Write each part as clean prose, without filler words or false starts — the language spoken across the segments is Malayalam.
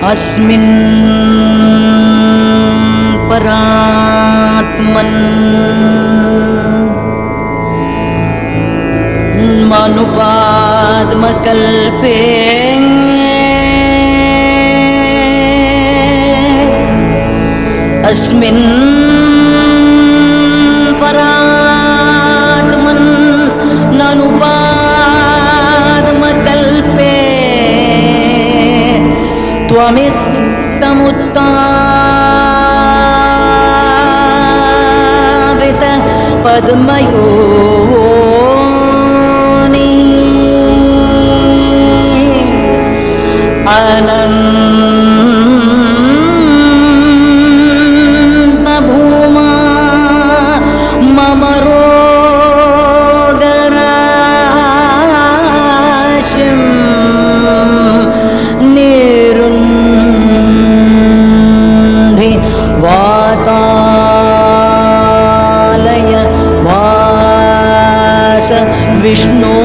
अस्मिन् परात्मन् मनुपाद्मकल्पे अस्मिन् परात्मन् ननुपाद्मकल्पे त्वमित्तमुत्तावित पद्मयोनि अनन्तभूमा मम रोगराशिं निरुन्धि वातालय वास विष्णो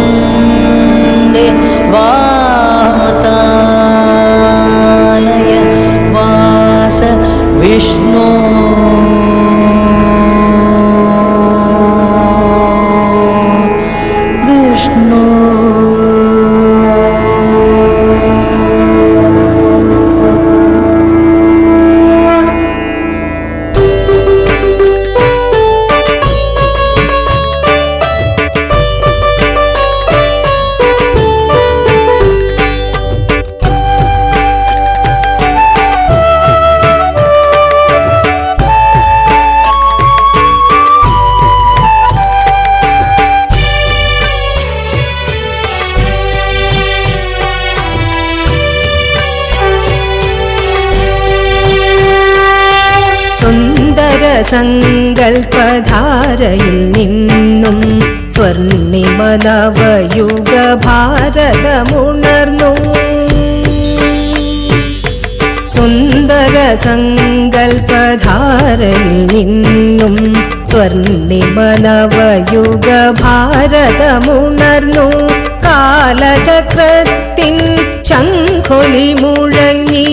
निरुन्धि वातालय वास विष्णो विष्णु സങ്കൽപധാരയിൽ നിന്നും സ്വർണിമ നവയുഗ ഭാരതമുണർന്നു. സുന്ദര സങ്കൽപധാരയിൽ നിന്നും സ്വർണിമ നവയുഗ ഭാരതമുണർന്നു. കാലചക്രത്തിൻ ശംഖൊലി മുഴങ്ങി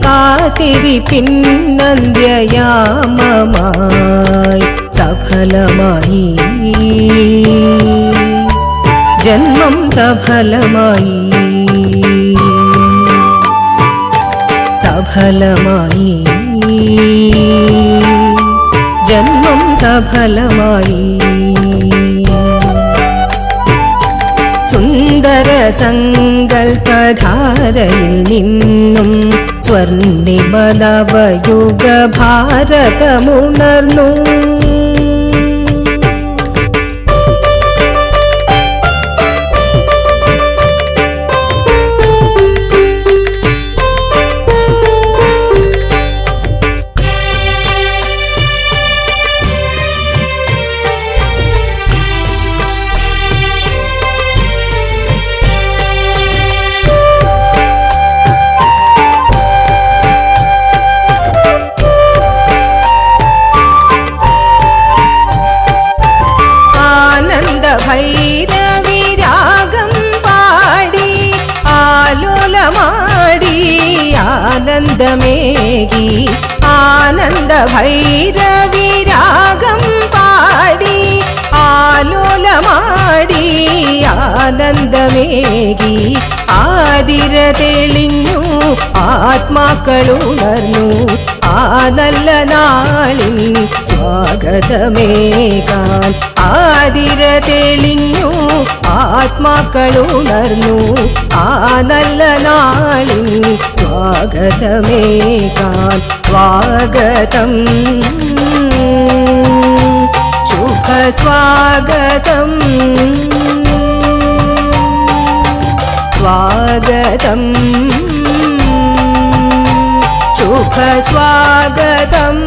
കാത്തിരിപ്പിന്നന്ത്യയാമമായി സഫലമായി ജന്മം സഫലമായി സഫലമായി ജന്മം സഫലമായി. സുന്ദര സങ്കൽപധാരയിൽ നിന്നും സ്വർണിമ നവയുഗ ഭാരതമുണർന്നു. ഭൈരവിരാഗം പാടി ആലോലമാടി ആനന്ദമേകി ആനന്ദ ഭൈരവിരാഗം പാടി ആലോലമാടി ആനന്ദമേകി ആതിര തെളിഞ്ഞു ആത്മാക്കളുണർന്നു. ആ നല്ല നാളിൻ സ്വാഗതമേകാൻ ആതിര തെളിഞ്ഞു ആത്മാക്കളുണർന്നു. ആ നല്ല നാളിൻ സ്വാഗതമേകാൻ സ്വാഗതം ശുഭ സ്വാഗതം സ്വാഗതം ശുഭ സ്വാഗതം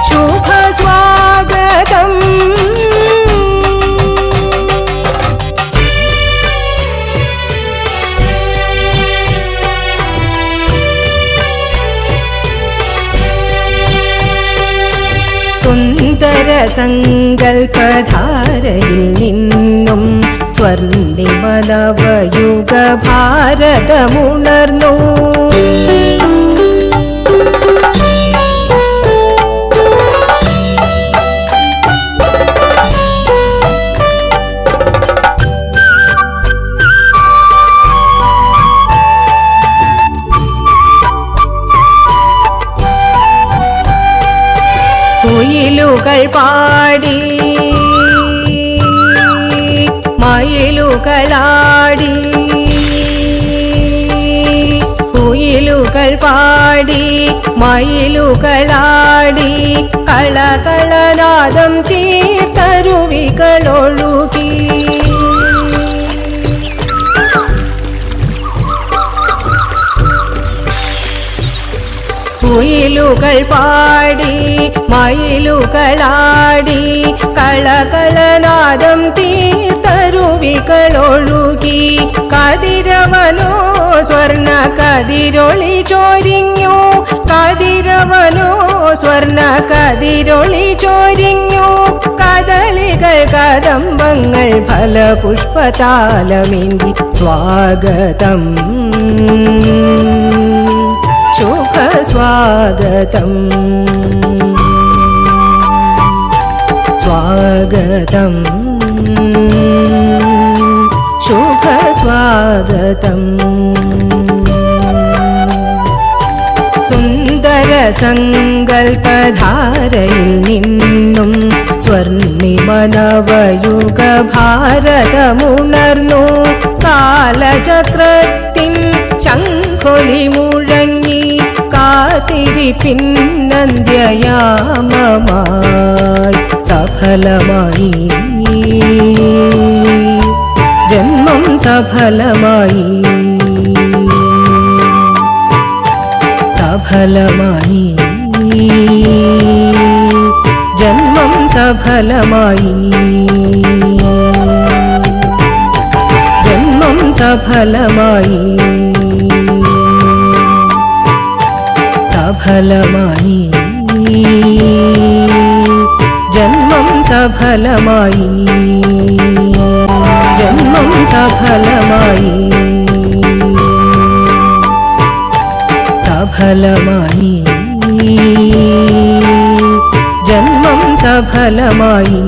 ശുഭ സ്വാഗതം. സുന്ദര സങ്കൽപ്പധാരയിൽ നിന്നും സ്വർണിമ നവയുഗ ഭാരതമുണർന്നു. കുയിലുകൾ പാടി മയിലുകളാടി, കുയിലുകൾ പാടി മയിലുകളാടി, കളകളനാദം തീർത്തരുവികളൊഴുകി. കുയിലുകൾ പാടി മയിലുകളാടി, കളകളനാദം തീർത്തരുവികളൊഴുകി. കതിരവനോ സ്വർണ്ണ കതിരൊളി ചോരിഞ്ഞു, കതിരവനോ സ്വർണ്ണ കതിരൊളി ചോരിഞ്ഞു. കദളികൾ കദംബങ്ങൾ ഫലപുഷ്പതാലമേന്തി സ്വാഗതം ശുഭ സ്വാഗതം സ്വാഗതം ശുഭ സ്വാഗതം. സുന്ദര സങ്കൽപ്പധാരയിൽ നിന്നും സ്വർണിമ നവയുഗ ഭാരതമുണർന്നു. കാലചക്രത്തിൻ ശംഖൊലി മുഴങ്ങി, കാത്തിരിപ്പിന്നന്ത്യയാമമായി സഫലമായി ജന്മം സഫലമായി സഫലമായി ജന്മം സഫലമായി ജന്മം സഫലമായി സഫലമായി ജന്മം സഫലമായി ജന്മം സഫലമായി സഫലമായി ജന്മം സഫലമായി.